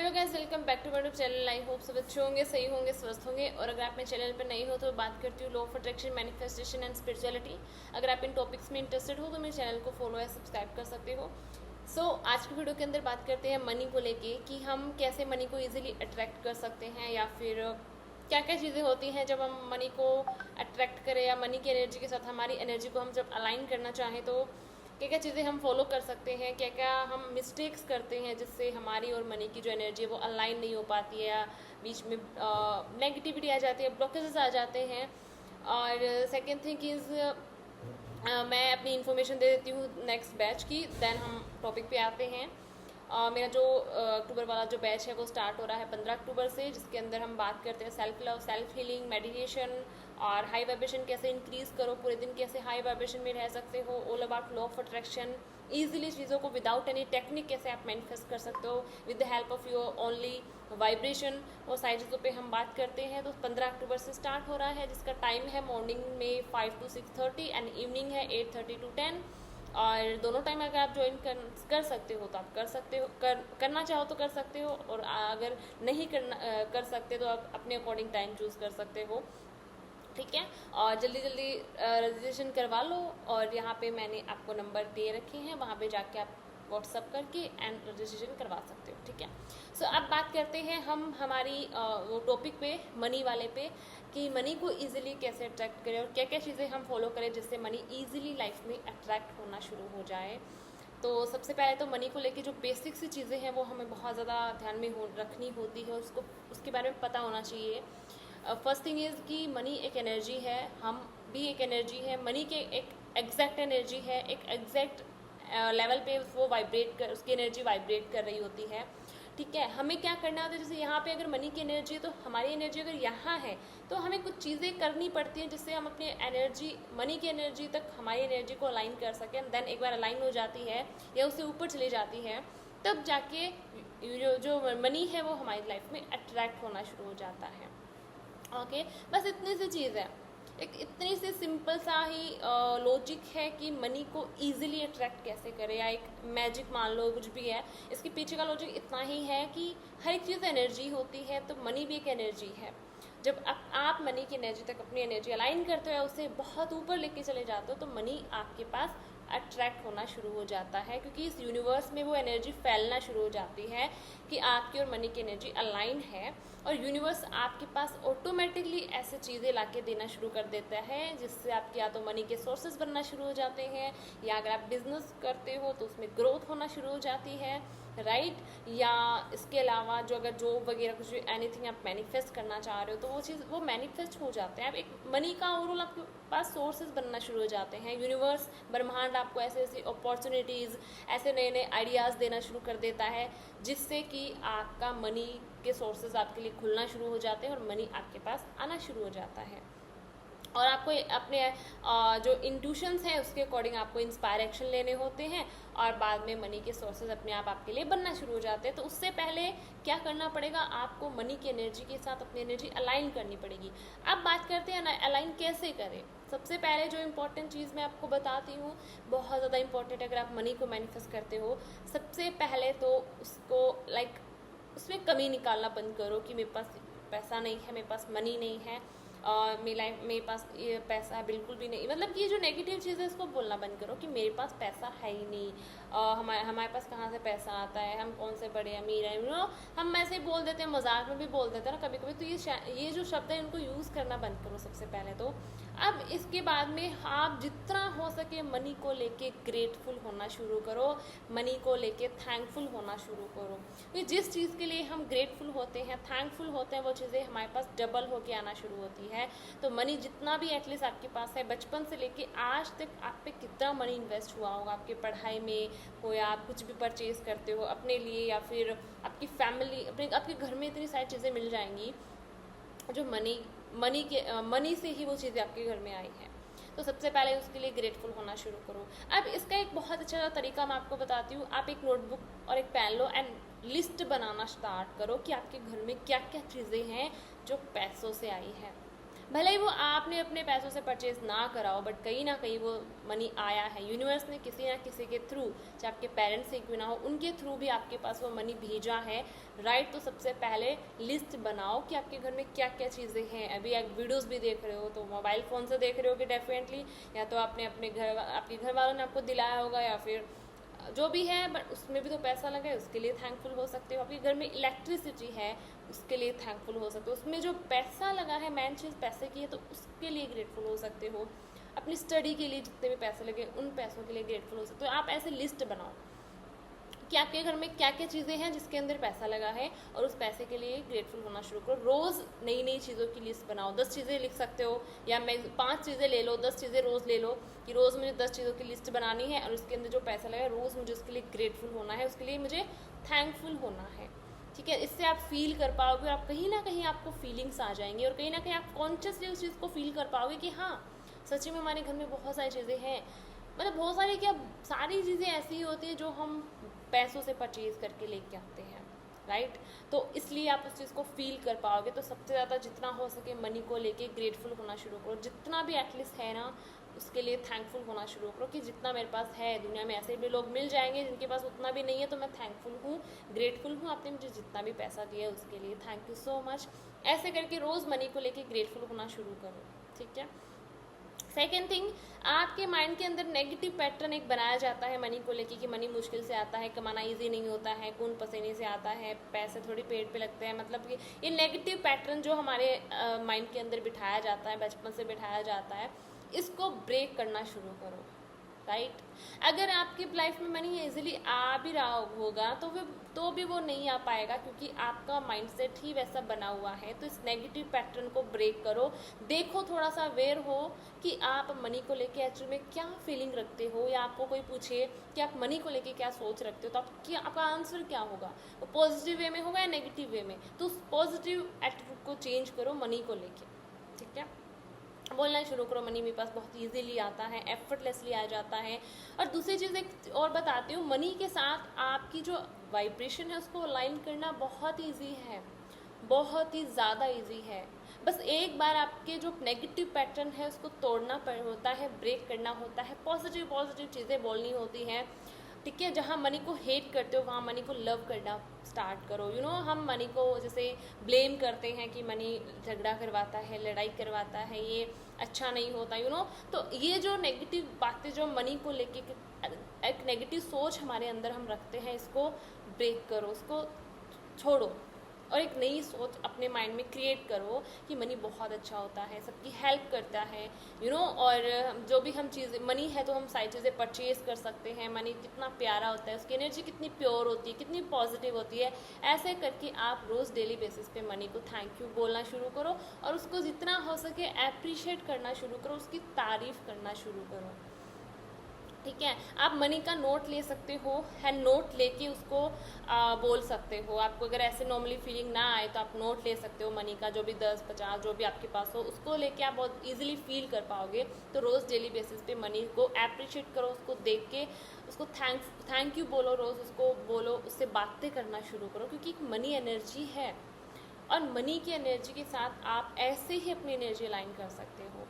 Hello guys, welcome back to my YouTube channel. I hope सब अच्छे होंगे, सही होंगे, स्वस्थ होंगे। और अगर आप मेरे चैनल पर नए हो तो बात करती हूँ law of attraction, manifestation and spirituality. अगर आप इन टॉपिक्स में इंटरेस्टेड हो तो मेरे चैनल को फॉलो या सब्सक्राइब कर सकते हो। आज की वीडियो के अंदर बात करते हैं मनी को लेके कि हम कैसे मनी को ईजिली अट्रैक्ट कर सकते हैं, या फिर क्या क्या चीज़ें होती हैं जब हम मनी को अट्रैक्ट करें, या मनी की एनर्जी के साथ हमारी एनर्जी को हम जब अलाइन करना चाहें तो क्या क्या चीज़ें हम फॉलो कर सकते हैं, क्या क्या हम मिस्टेक्स करते हैं जिससे हमारी और मनी की जो एनर्जी है वो अलाइन नहीं हो पाती है, या बीच में नेगेटिविटी आ जाती है, ब्लॉकेजेस आ जाते हैं। और सेकेंड थिंग इज़ मैं अपनी इन्फॉर्मेशन दे देती हूँ नेक्स्ट बैच की, देन हम टॉपिक पे आते हैं। मेरा जो अक्टूबर वाला जो बैच है वो स्टार्ट हो रहा है 15 अक्टूबर से, जिसके अंदर हम बात करते हैं self love, self healing, meditation और हाई वाइब्रेशन कैसे इंक्रीज करो, पूरे दिन कैसे हाई वाइब्रेशन में रह सकते हो, all about law of attraction, easily चीज़ों को विदाउट एनी टेक्निक कैसे आप मैनिफेस्ट कर सकते हो with the help of your only vibration. और सारी चीज़ों पे हम बात करते हैं। तो 15 अक्टूबर से स्टार्ट हो रहा है, जिसका टाइम है मॉर्निंग में 5 to 6:30 एंड इवनिंग है 8:30 to 10। और दोनों टाइम अगर आप ज्वाइन कर सकते हो तो आप कर सकते हो, करना चाहो तो कर सकते हो, और अगर नहीं कर सकते तो आप अपने अकॉर्डिंग टाइम चूज़ कर सकते हो, ठीक है। और जल्दी जल्दी रजिस्ट्रेशन करवा लो। और यहाँ पे मैंने आपको नंबर दे रखे हैं, वहाँ पे जाके आप व्हाट्सअप करके एंड रजिस्ट्रेशन करवा सकते हो, ठीक है। अब बात करते हैं हम हमारी वो टॉपिक पे, मनी वाले पे, कि मनी को इजीली कैसे अट्रैक्ट करें और क्या क्या चीज़ें हम फॉलो करें जिससे मनी इजीली लाइफ में अट्रैक्ट होना शुरू हो जाए। तो सबसे पहले तो मनी को लेके जो बेसिक सी चीज़ें हैं वो हमें बहुत ज़्यादा ध्यान में रखनी होती है, उसके बारे में पता होना चाहिए। फर्स्ट थिंग इज़ कि मनी एक एनर्जी है, हम भी एक एनर्जी है। मनी के एक एग्जैक्ट एनर्जी है, एक एग्जैक्ट लेवल पे वो उसकी एनर्जी वाइब्रेट कर रही होती है, ठीक है। हमें क्या करना होता है, जैसे यहाँ पे अगर मनी की एनर्जी है तो हमारी एनर्जी अगर यहाँ है तो हमें कुछ चीज़ें करनी पड़ती हैं जिससे हम अपनी एनर्जी, मनी की एनर्जी तक हमारी एनर्जी को अलाइन कर सकें। देन एक बार अलाइन हो जाती है या उससे ऊपर चली जाती है, तब जाके जो मनी है वो हमारी लाइफ में अट्रैक्ट होना शुरू हो जाता है। ओके, बस इतनी सी चीज़ है, एक इतनी सी सिंपल सा ही लॉजिक है कि मनी को इजीली अट्रैक्ट कैसे करें, या एक मैजिक मान लो, कुछ भी है। इसके पीछे का लॉजिक इतना ही है कि हर एक चीज़ एनर्जी होती है, तो मनी भी एक एनर्जी है। जब आप मनी की एनर्जी तक अपनी एनर्जी अलाइन करते हो, उसे बहुत ऊपर लेके चले जाते हो, तो मनी आपके पास अट्रैक्ट होना शुरू हो जाता है, क्योंकि इस यूनिवर्स में वो एनर्जी फैलना शुरू हो जाती है कि आपकी और मनी की एनर्जी अलाइन है, और यूनिवर्स आपके पास ऑटोमेटिकली ऐसे चीज़ें लाके देना शुरू कर देता है जिससे आपके या तो मनी के सोर्सेज बनना शुरू हो जाते हैं, या अगर आप बिजनेस करते हो तो उसमें ग्रोथ होना शुरू हो जाती है, राइट। या इसके अलावा जो अगर जॉब वगैरह कुछ एनीथिंग आप मैनिफेस्ट करना चाह रहे हो तो वो चीज़ वो मैनिफेस्ट हो जाते हैं। आप एक मनी का ओवरऑल आपके पास सोर्सेज बनना शुरू हो जाते हैं। यूनिवर्स, ब्रह्मांड आपको ऐसे ऐसी अपॉर्चुनिटीज़, ऐसे नए नए आइडियाज़ देना शुरू कर देता है, जिससे कि आपका मनी के सोर्सेज आपके लिए खुलना शुरू हो जाते हैं और मनी आपके पास आना शुरू हो जाता है। और आपको अपने जो इंट्यूशंस हैं उसके अकॉर्डिंग आपको इंस्पायर एक्शन लेने होते हैं, और बाद में मनी के सोर्सेज अपने आप आपके लिए बनना शुरू हो जाते हैं। तो उससे पहले क्या करना पड़ेगा, आपको मनी की एनर्जी के साथ अपनी एनर्जी अलाइन करनी पड़ेगी। अब बात करते हैं ना, अलाइन कैसे करें। सबसे पहले जो इम्पोर्टेंट चीज़ मैं आपको बताती हूँ, बहुत ज़्यादा इंपॉर्टेंट है अगर आप मनी को मैनिफेस्ट करते हो। सबसे पहले तो उसको उसमें कमी निकालना बंद करो कि मेरे पास पैसा नहीं है, मेरे पास मनी नहीं है, मेरे पास ये पैसा बिल्कुल भी नहीं, मतलब ये जो नेगेटिव चीज़ है इसको बोलना बंद करो कि मेरे पास पैसा है ही नहीं, हमारे पास कहाँ से पैसा आता है, हम कौन से बड़े अमीर हैं, हम ऐसे बोल देते हैं, मजाक में भी बोल देते हैं ना कभी कभी। तो ये जो शब्द है इनको यूज़ करना बंद करो सबसे पहले तो। अब इसके बाद में आप जितना हो सके मनी को लेके ग्रेटफुल होना शुरू करो, मनी को लेके थैंकफुल होना शुरू करो। तो जिस चीज़ के लिए हम ग्रेटफुल होते हैं, थैंकफुल होते हैं, वो चीज़ें हमारे पास डबल होके आना शुरू होती है। तो मनी जितना भी एटलीस्ट आपके पास है, बचपन से लेके आज तक आप पे कितना मनी इन्वेस्ट हुआ होगा, आपके पढ़ाई में हो, या आप कुछ भी परचेज करते हो अपने लिए, या फिर आपकी फैमिली, आपके घर में इतनी सारी चीज़ें मिल जाएंगी जो मनी से ही वो चीज़ें आपके घर में आई हैं। तो सबसे पहले उसके लिए ग्रेटफुल होना शुरू करो। अब इसका एक बहुत अच्छा तरीका मैं आपको बताती हूँ। आप एक नोटबुक और एक पेन लो एंड लिस्ट बनाना स्टार्ट करो कि आपके घर में क्या क्या चीज़ें हैं जो पैसों से आई हैं। भले ही वो आपने अपने पैसों से परचेज ना कराओ, बट कहीं ना कहीं वो मनी आया है, यूनिवर्स ने किसी ना किसी के थ्रू, चाहे आपके पेरेंट्स से क्यों ना हो, उनके थ्रू भी आपके पास वो मनी भेजा है, राइट। तो सबसे पहले लिस्ट बनाओ कि आपके घर में क्या क्या चीज़ें हैं। अभी आप वीडियोस भी देख रहे हो तो मोबाइल फ़ोन से देख रहे हो कि डेफिनेटली, या तो आपने अपने घर, आपके घर वालों ने आपको दिलाया होगा, या फिर जो भी है, बट उसमें भी तो पैसा लगा है, उसके लिए थैंकफुल हो सकते हो। आपके घर में इलेक्ट्रिसिटी है, उसके लिए थैंकफुल हो सकते हो। उसमें जो पैसा लगा है, मेन चीज़ पैसे की है, तो उसके लिए ग्रेटफुल हो सकते हो। अपनी स्टडी के लिए जितने भी पैसे लगे उन पैसों के लिए ग्रेटफुल हो सकते हो। आप ऐसे लिस्ट बनाओ कि आपके घर में क्या क्या चीज़ें हैं जिसके अंदर पैसा लगा है, और उस पैसे के लिए ग्रेटफुल होना शुरू करो। रोज़ नई नई चीज़ों की लिस्ट बनाओ। 10 चीज़ें लिख सकते हो, या मैं 5 चीज़ें ले लो, 10 चीज़ें रोज़ ले लो, कि रोज़ मुझे 10 चीज़ों की लिस्ट बनानी है, और उसके अंदर जो पैसा लगा है रोज़ मुझे उसके लिए ग्रेटफुल होना है, उसके लिए मुझे थैंकफुल होना है। ठीक है, इससे आप फील कर पाओगे, और आप कहीं ना कहीं आपको फीलिंग्स आ जाएंगी, और कहीं ना कहीं आप कॉन्शियसली उस चीज़ को फील कर पाओगे कि हाँ, सच्ची में हमारे घर में बहुत सारी चीज़ें हैं। मतलब बहुत सारी क्या, सारी चीज़ें ऐसी ही होती हैं जो हम पैसों से परचेज करके लेके आते हैं, राइट। तो इसलिए आप उस चीज़ को फील कर पाओगे। तो सबसे ज़्यादा जितना हो सके मनी को लेके ग्रेटफुल होना शुरू करो। जितना भी एटलीस्ट है ना, उसके लिए थैंकफुल होना शुरू करो कि जितना मेरे पास है, दुनिया में ऐसे भी लोग मिल जाएंगे जिनके पास उतना भी नहीं है, तो मैं थैंकफुल हूँ, ग्रेटफुल हूँ, आपने मुझे जितना भी पैसा दिया है उसके लिए थैंक यू सो मच। ऐसे करके रोज़ मनी को लेके ग्रेटफुल होना शुरू करो, ठीक है। सेकेंड थिंग, आपके माइंड के अंदर नेगेटिव पैटर्न एक बनाया जाता है मनी को लेके कि मनी मुश्किल से आता है, कमाना इजी नहीं होता है, खून पसीने से आता है, पैसे थोड़ी पेट पे लगते हैं। मतलब कि ये नेगेटिव पैटर्न जो हमारे माइंड के अंदर बिठाया जाता है, बचपन से बिठाया जाता है, इसको ब्रेक करना शुरू करो, राइट। अगर आपकी लाइफ में मनी इजीली आ भी रहा होगा तो भी वो नहीं आ पाएगा, क्योंकि आपका माइंडसेट ही वैसा बना हुआ है। तो इस नेगेटिव पैटर्न को ब्रेक करो। देखो, थोड़ा सा अवेयर हो कि आप मनी को लेके एक्चुअल में क्या फीलिंग रखते हो, या आपको कोई पूछे कि आप मनी को लेके क्या सोच रखते हो, तो आपका आंसर क्या होगा, वो पॉजिटिव वे में होगा या नेगेटिव वे में। तो उस पॉजिटिव एटीट्यूड को चेंज करो मनी को लेके, ठीक है। बोलना शुरू करो, मनी मेरे पास बहुत इजीली आता है, एफर्टलेसली आ जाता है। और दूसरी चीज़ एक और बताती हूँ, मनी के साथ आपकी जो वाइब्रेशन है उसको अलाइन करना बहुत ईजी है, बहुत ही ज़्यादा ईजी है। बस एक बार आपके जो नेगेटिव पैटर्न है उसको तोड़ना होता है, ब्रेक करना होता है, पॉजिटिव पॉजिटिव चीज़ें बोलनी होती हैं, ठीक है। जहाँ मनी को हेट करते हो वहाँ मनी को लव करना स्टार्ट करो। यू नो, हम मनी को जैसे ब्लेम करते हैं कि मनी झगड़ा करवाता है, लड़ाई करवाता है, ये अच्छा नहीं होता, यू नो। तो ये जो नेगेटिव बातें जो मनी को लेके एक नेगेटिव सोच हमारे अंदर हम रखते हैं, इसको ब्रेक करो, उसको छोड़ो, और एक नई सोच अपने माइंड में क्रिएट करो कि मनी बहुत अच्छा होता है, सबकी हेल्प करता है, यू नो। और जो भी हम चीज़ें, मनी है तो हम सारी चीज़ें परचेज कर सकते हैं। मनी कितना प्यारा होता है, उसकी एनर्जी कितनी प्योर होती है, कितनी पॉजिटिव होती है। ऐसे करके आप रोज़ डेली बेसिस पे मनी को थैंक यू बोलना शुरू करो, और उसको जितना हो सके अप्रिशिएट करना शुरू करो, उसकी तारीफ़ करना शुरू करो, ठीक है। आप मनी का नोट ले सकते हो, हैंड नोट लेके उसको बोल सकते हो। आपको अगर ऐसे नॉर्मली फीलिंग ना आए तो आप नोट ले सकते हो मनी का, जो भी 10-50 जो भी आपके पास हो, उसको लेके आप बहुत इजीली फील कर पाओगे। तो रोज़ डेली बेसिस पे मनी को अप्रिशिएट करो, उसको देख के उसको थैंक यू बोलो, रोज़ उसको बोलो, उससे बातें करना शुरू करो, क्योंकि मनी एनर्जी है, और मनी की एनर्जी के साथ आप ऐसे ही अपनी एनर्जी अलाइन कर सकते हो।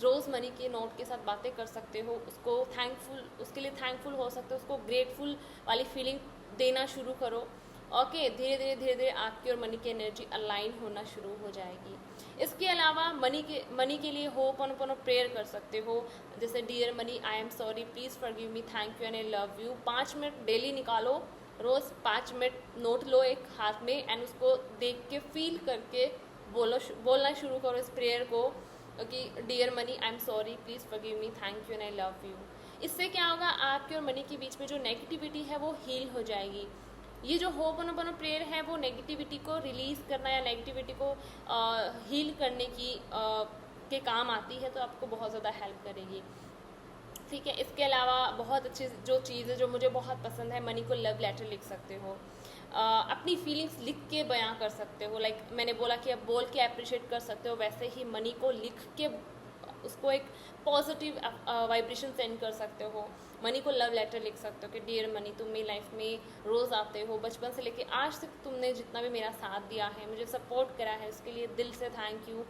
रोज़ मनी के नोट के साथ बातें कर सकते हो, उसको थैंकफुल, उसके लिए थैंकफुल हो सकते हो, उसको ग्रेटफुल वाली फीलिंग देना शुरू करो। ओके, धीरे धीरे आपकी और मनी की एनर्जी अलाइन होना शुरू हो जाएगी। इसके अलावा मनी के लिए होपनोपोनो प्रेयर कर सकते हो, जैसे dear money, I am sorry, please forgive me, thank you and I love you. 5 minute daily निकालो, रोज़ 5 मिनट नोट लो एक हाथ में, एंड उसको देख के फील करके बोलना शुरू करो इस प्रेयर को कि dear money, I am sorry, please forgive me, thank you and I love you. इससे क्या होगा, आपके और मनी के बीच में जो नेगेटिविटी है वो हील हो जाएगी। ये जो होपनोपोनो प्रेयर है वो नेगेटिविटी को रिलीज़ करना या नेगेटिविटी को हील करने के काम आती है, तो आपको बहुत ज़्यादा हेल्प करेगी, ठीक है। इसके अलावा बहुत अच्छी जो चीज़ है जो मुझे बहुत पसंद है, मनी को लव लेटर लिख सकते हो, अपनी फीलिंग्स लिख के बयां कर सकते हो। लाइक मैंने बोला कि आप बोल के अप्रिशिएट कर सकते हो, वैसे ही मनी को लिख के उसको एक पॉजिटिव वाइब्रेशन सेंड कर सकते हो। मनी को लव लेटर लिख सकते हो कि डियर मनी, तुम मेरी लाइफ में रोज़ आते हो, बचपन से लेके आज तक तुमने जितना भी मेरा साथ दिया है, मुझे सपोर्ट करा है, उसके लिए दिल से थैंक यू।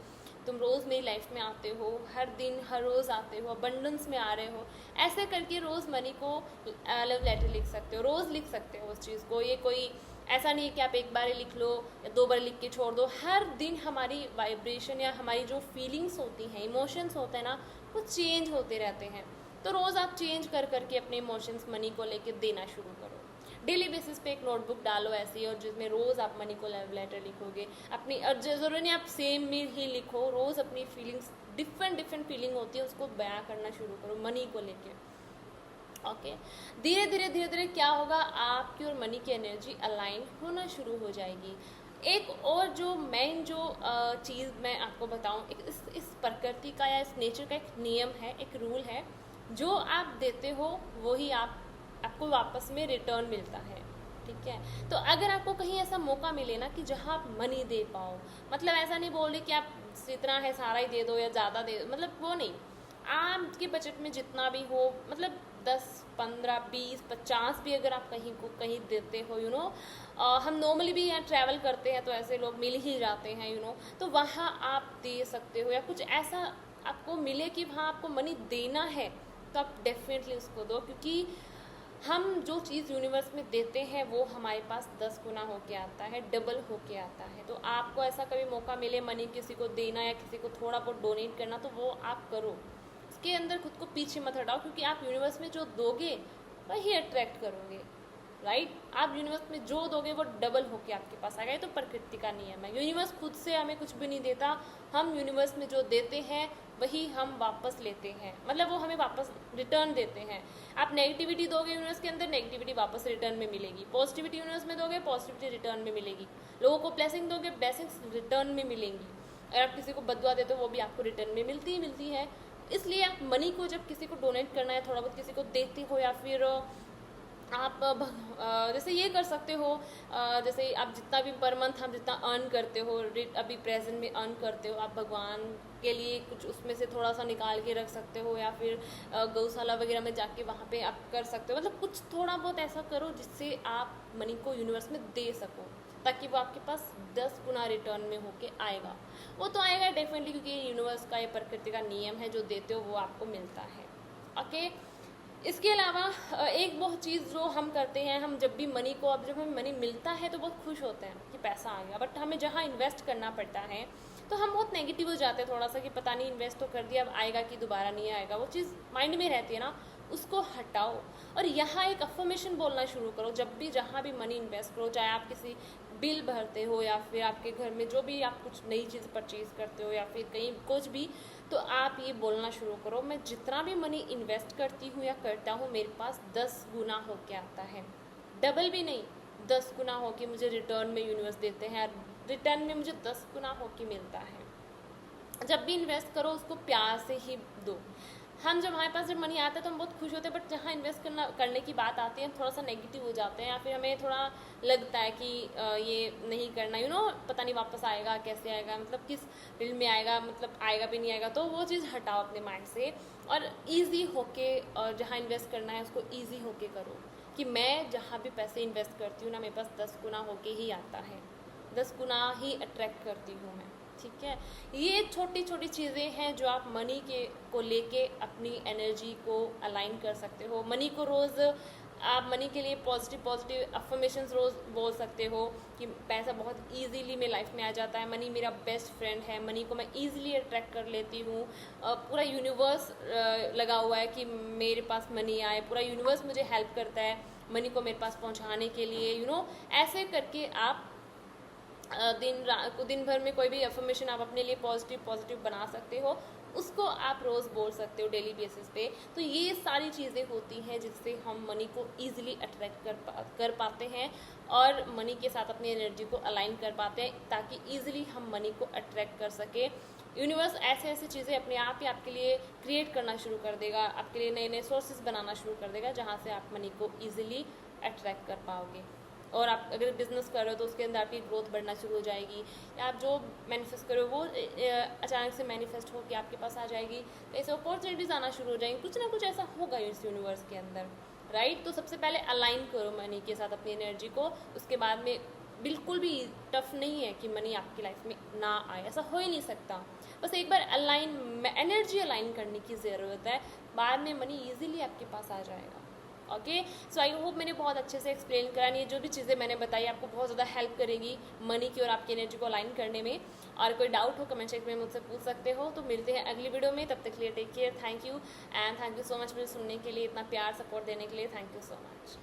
तुम रोज़ मेरी लाइफ में आते हो, हर दिन हर रोज़ आते हो, अबंडेंस में आ रहे हो, ऐसे करके रोज़ मनी को लव लेटर लिख सकते हो, रोज़ लिख सकते हो उस चीज़ को। ये कोई ऐसा नहीं है कि आप एक बार ही लिख लो या 2 बार लिख के छोड़ दो। हर दिन हमारी वाइब्रेशन या हमारी जो फीलिंग्स होती हैं, इमोशंस होते हैं ना, वो चेंज होते रहते हैं। तो रोज़ आप चेंज कर करके अपने इमोशंस मनी को लेके देना शुरू करो। डेली बेसिस पे एक नोटबुक डालो ऐसी, और जिसमें रोज़ आप मनी को लव लेटर लिखोगे अपनी। और ज़रूरी नहीं आप सेम में ही लिखो, रोज़ अपनी फीलिंग्स, डिफरेंट फीलिंग होती है उसको बयां करना शुरू करो मनी को लेके। ओके, धीरे धीरे क्या होगा, आपकी और मनी की एनर्जी अलाइन होना शुरू हो जाएगी। एक और जो मेन जो चीज़ मैं आपको बताऊं, इस प्रकृति का या इस नेचर का एक नियम है, एक रूल है, जो आप देते हो वही आपको वापस में रिटर्न मिलता है। ठीक है, तो अगर आपको कहीं ऐसा मौका मिले ना कि जहाँ आप मनी दे पाओ, मतलब ऐसा नहीं बोल रही कि आप जितना है सारा ही दे दो या ज़्यादा दे दो, मतलब वो नहीं, आपके बजट में जितना भी हो, मतलब 10, 15, 20, 50 भी अगर आप कहीं देते हो, हम नॉर्मली भी यहाँ ट्रैवल करते हैं तो ऐसे लोग मिल ही जाते हैं, तो वहाँ आप दे सकते हो, या कुछ ऐसा आपको मिले कि वहाँ आपको मनी देना है, तो आप डेफिनेटली उसको दो। क्योंकि हम जो चीज़ यूनिवर्स में देते हैं वो हमारे पास 10 गुना होके आता है, डबल होके आता है। तो आपको ऐसा कभी मौका मिले मनी किसी को देना या किसी को थोड़ा बहुत डोनेट करना, तो वो आप करो। इसके अंदर खुद को पीछे मत हटाओ, क्योंकि आप यूनिवर्स में जो दोगे वही अट्रैक्ट करोगे, राइट। आप यूनिवर्स में जो दोगे वो डबल होके आपके पास आएगा। ये तो प्रकृति का नियम है। यूनिवर्स खुद से हमें कुछ भी नहीं देता, हम यूनिवर्स में जो देते हैं वही हम वापस लेते हैं, मतलब वो हमें वापस रिटर्न देते हैं। आप नेगेटिविटी दोगे यूनिवर्स के अंदर, नेगेटिविटी वापस रिटर्न में मिलेगी। पॉजिटिविटी यूनिवर्स में दोगे, पॉजिटिविटी रिटर्न में मिलेगी। लोगों को ब्लेसिंग दोगे, ब्लेसिंग्स रिटर्न में मिलेंगी। अगर आप किसी को बदुआ देते हो वो भी आपको रिटर्न में मिलती ही मिलती है। इसलिए आप मनी को जब किसी को डोनेट करना है, थोड़ा बहुत किसी को देते हो, या फिर आप जैसे ये कर सकते हो, जैसे आप जितना भी पर मंथ हम जितना अर्न करते हो, अभी प्रेजेंट में अर्न करते हो, आप भगवान के लिए कुछ उसमें से थोड़ा सा निकाल के रख सकते हो, या फिर गौशाला वगैरह में जाके वहाँ पे आप कर सकते हो। मतलब कुछ थोड़ा बहुत ऐसा करो जिससे आप मनी को यूनिवर्स में दे सको, ताकि वो आपके पास 10 गुना रिटर्न में होके आएगा। वो तो आएगा डेफिनेटली, क्योंकि ये यूनिवर्स का, ये प्रकृति का नियम है, जो देते हो वो आपको मिलता है। ओके, इसके अलावा एक बहुत चीज़ जो हम करते हैं, हम जब भी मनी को, अब जब हमें मनी मिलता है तो बहुत खुश होते हैं कि पैसा आ गया, बट हमें जहाँ इन्वेस्ट करना पड़ता है तो हम बहुत नेगेटिव हो जाते हैं थोड़ा सा, कि पता नहीं इन्वेस्ट तो कर दिया, अब आएगा कि दोबारा नहीं आएगा। वो चीज़ माइंड में रहती है ना, उसको हटाओ और यहाँ एक अफर्मेशन बोलना शुरू करो। जब भी जहाँ भी मनी इन्वेस्ट करो, चाहे आप किसी बिल भरते हो, या फिर आपके घर में जो भी आप कुछ नई चीज़ परचेज करते हो, या फिर कहीं कुछ भी, तो आप ये बोलना शुरू करो, मैं जितना भी मनी इन्वेस्ट करती हूँ या करता हूँ, मेरे पास 10 गुना होके आता है। डबल भी नहीं, 10 गुना होके मुझे रिटर्न में यूनिवर्स देते हैं, रिटर्न में मुझे 10 गुना होके मिलता है। जब भी इन्वेस्ट करो उसको प्यार से ही दो। हम जब हमारे पास जब मनी आता है तो हम बहुत खुश होते हैं, बट जहाँ इन्वेस्ट करने की बात आती है हम थोड़ा सा नेगेटिव हो जाते हैं, या फिर हमें थोड़ा लगता है कि ये नहीं करना, पता नहीं वापस आएगा कैसे आएगा, मतलब किस बिल में आएगा, मतलब आएगा भी नहीं आएगा। तो वो चीज़ हटाओ अपने माइंड से, और ईजी होके, और जहाँ इन्वेस्ट करना है उसको ईजी होके करो, कि मैं जहाँ भी पैसे इन्वेस्ट करती हूँ ना, मेरे पास 10 गुना होके ही आता है, 10 गुना ही अट्रैक्ट करती हूँ मैं। ठीक है, ये छोटी छोटी चीज़ें हैं जो आप मनी को लेके अपनी एनर्जी को अलाइन कर सकते हो। मनी को रोज़ आप मनी के लिए पॉजिटिव अफर्मेशंस रोज़ बोल सकते हो कि पैसा बहुत इजीली मेरी लाइफ में आ जाता है, मनी मेरा बेस्ट फ्रेंड है, मनी को मैं इजीली अट्रैक्ट कर लेती हूँ, पूरा यूनिवर्स लगा हुआ है कि मेरे पास मनी आए, पूरा यूनिवर्स मुझे हेल्प करता है मनी को मेरे पास पहुँचाने के लिए। ऐसे करके आप दिन भर में कोई भी अफर्मेशन आप अपने लिए पॉजिटिव बना सकते हो, उसको आप रोज़ बोल सकते हो डेली बेसिस पे। तो ये सारी चीज़ें होती हैं जिससे हम मनी को ईजिली अट्रैक्ट कर पाते हैं, और मनी के साथ अपनी एनर्जी को अलाइन कर पाते हैं, ताकि ईजिली हम मनी को अट्रैक्ट कर सके। यूनिवर्स ऐसे चीज़ें अपने आप ही आपके लिए क्रिएट करना शुरू कर देगा, आपके लिए नए नए सोर्सेज बनाना शुरू कर देगा, जहाँ से आप मनी को ईजिली अट्रैक्ट कर पाओगे। और आप अगर बिजनेस कर रहे हो तो उसके अंदर आपकी ग्रोथ बढ़ना शुरू हो जाएगी, या आप जो मैनिफेस्ट करो वो अचानक से मैनिफेस्ट होकर आपके पास आ जाएगी। तो ऐसे अपॉर्चुनिटीज़ आना शुरू हो जाएंगी, कुछ ना कुछ ऐसा होगा इस यूनिवर्स के अंदर, राइट। तो सबसे पहले अलाइन करो मनी के साथ अपनी एनर्जी को, उसके बाद में बिल्कुल भी टफ नहीं है कि मनी आपकी लाइफ में ना आए, ऐसा हो ही नहीं सकता। बस एक बार एनर्जी अलाइन करने की ज़रूरत है, बाद में मनी ईजिली आपके पास आ जाएगा। ओके, सो आई होप मैंने बहुत अच्छे से एक्सप्लेन करा, ये जो भी चीज़ें मैंने बताई आपको बहुत ज़्यादा हेल्प करेगी मनी की और आपकी एनर्जी को अलाइन करने में। और कोई डाउट हो कमेंट सेक्शन में मुझसे पूछ सकते हो। तो मिलते हैं अगली वीडियो में, तब तक के लिए take care, thank you and thank you so much मुझे सुनने के लिए, इतना प्यार सपोर्ट देने के लिए, थैंक यू सो मच।